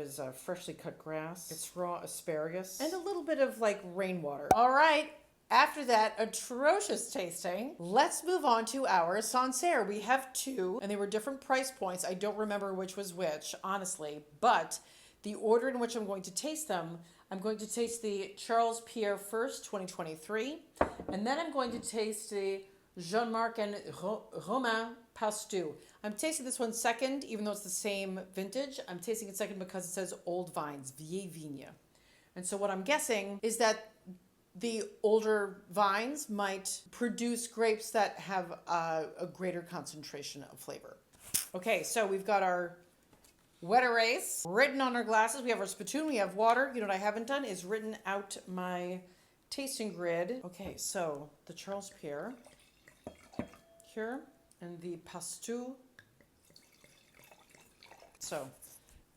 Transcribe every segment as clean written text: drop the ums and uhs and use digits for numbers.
is freshly cut grass. It's raw asparagus and a little bit of like rainwater. All right. After that atrocious tasting, let's move on to our Sancerre. We have two, and they were different price points. I don't remember which was which, honestly, but the order in which I'm going to taste them, I'm going to taste the Charles Pierre first, 2023, and then I'm going to taste the Jean-Marc and Romain Pastou. I'm tasting this one second, even though it's the same vintage. I'm tasting it second because it says old vines, vieilles vignes. And so what I'm guessing is that the older vines might produce grapes that have a greater concentration of flavor. Okay, so we've got our wet erase written on our glasses. We have our spittoon, we have water. You know what I haven't done is written out my tasting grid. Okay, so the Charles Pierre here and the Pastou. So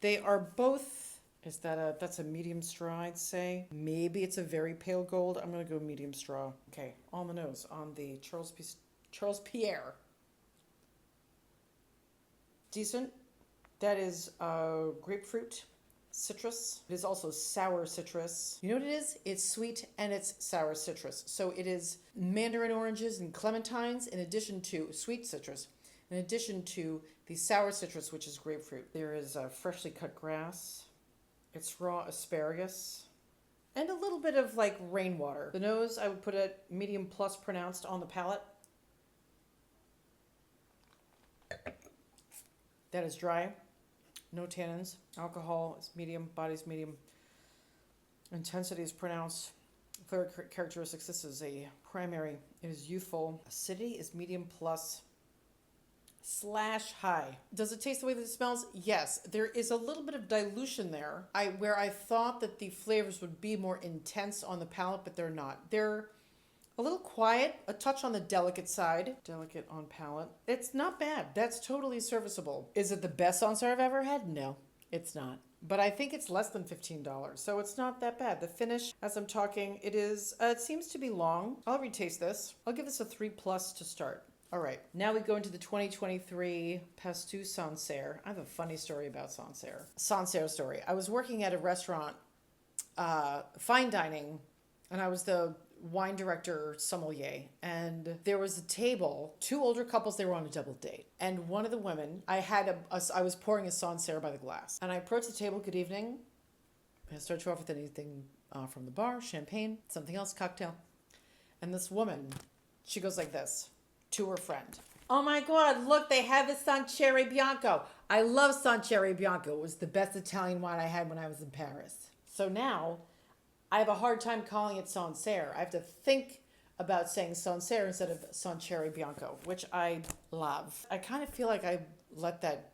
they are both, that's a medium straw, I'd say. Maybe it's a very pale gold. I'm gonna go medium straw. Okay, on the nose on the Charles Pierre. Decent. That is grapefruit, citrus. It is also sour citrus. You know what it is? It's sweet and it's sour citrus. So it is mandarin oranges and clementines in addition to sweet citrus, in addition to the sour citrus, which is grapefruit. There is freshly cut grass. It's raw asparagus and a little bit of like rainwater. The nose, I would put it medium plus pronounced on the palate. That is dry. No tannins. Alcohol is medium. Body's medium. Intensity is pronounced. Flavor characteristics. This is a primary. It is youthful. Acidity is medium plus / high. Does it taste the way that it smells? Yes. There is a little bit of dilution there. Where I thought that the flavors would be more intense on the palate, but they're not. They're a little quiet, a touch on the delicate side. Delicate on palate. It's not bad. That's totally serviceable. Is it the best Sancerre I've ever had? No, it's not. But I think it's less than $15, so it's not that bad. The finish, as I'm talking, it seems to be long. I'll retaste this. I'll give this a 3+ to start. All right, now we go into the 2023 Pastou Sancerre. I have a funny story about Sancerre. Sancerre story. I was working at a restaurant, fine dining, and I was the wine director sommelier, and there was a table, two older couples. They were on a double date, and one of the women, I was pouring a Sancerre by the glass, and I approached the table. Good evening. I start you off with anything from the bar, champagne, something else, cocktail. And this woman, she goes like this to her friend. Oh my God, look, they have the Sancerre Bianco. I love Sancerre Bianco. It was the best Italian wine I had when I was in Paris. So now I have a hard time calling it Sancerre. I have to think about saying Sancerre instead of Sancerre Bianco, which I love. I kind of feel like I let that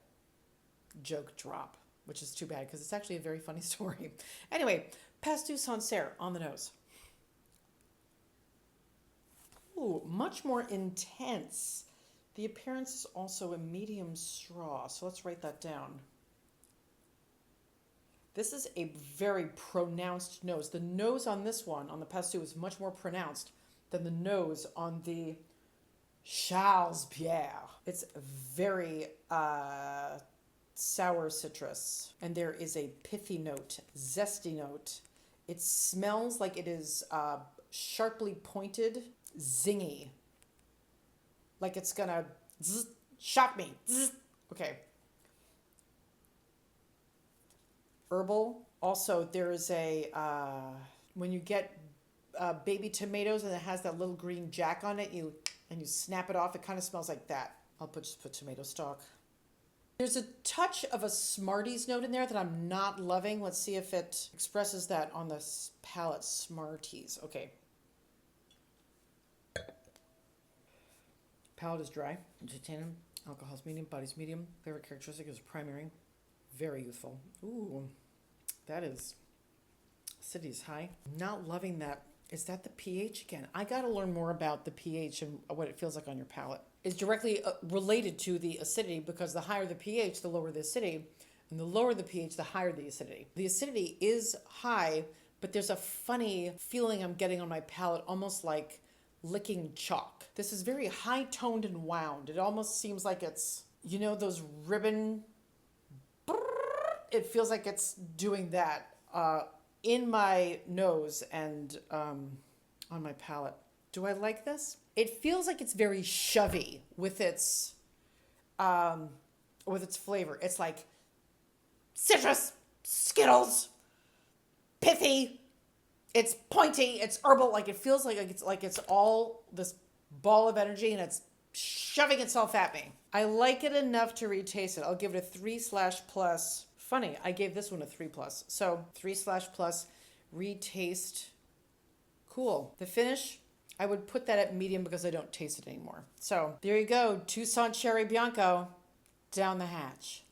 joke drop, which is too bad because it's actually a very funny story. Anyway, Pastou Sancerre on the nose. Ooh, much more intense. The appearance is also a medium straw, so let's write that down. This is a very pronounced nose. The nose on this one, on the Pastou, is much more pronounced than the nose on the Charles Pierre. It's very sour citrus, and there is a pithy note, zesty note. It smells like it is sharply pointed, zingy, like it's gonna shock me. Okay. Herbal. Also, there's a when you get baby tomatoes and it has that little green jack on it, you snap it off. It kind of smells like that. I'll just put tomato stock. There's a touch of a Smarties note in there that I'm not loving. Let's see if it expresses that on the palate. Smarties. Okay. Palate is dry. Tannin. Alcohol is medium. Body's medium. Flavor characteristic is primary. Very youthful. Ooh, that is, acidity is high. Not loving that. Is that the pH again? I got to learn more about the pH and what it feels like on your palate. It's directly related to the acidity because the higher the pH, the lower the acidity. And the lower the pH, the higher the acidity. The acidity is high, but there's a funny feeling I'm getting on my palate, almost like licking chalk. This is very high-toned and wound. It almost seems like it's, you know, those ribbon it feels like it's doing that in my nose and on my palate. Do I like this? It feels like it's very shovey with its flavor. It's like citrus, Skittles, pithy. It's pointy. It's herbal. Like it feels like it's all this ball of energy and it's shoving itself at me. I like it enough to retaste it. I'll give it a 3/+. Funny, I gave this one a 3+. So 3/+, retaste, cool. The finish, I would put that at medium because I don't taste it anymore. So there you go, 2 Sancerre Bianco down the hatch.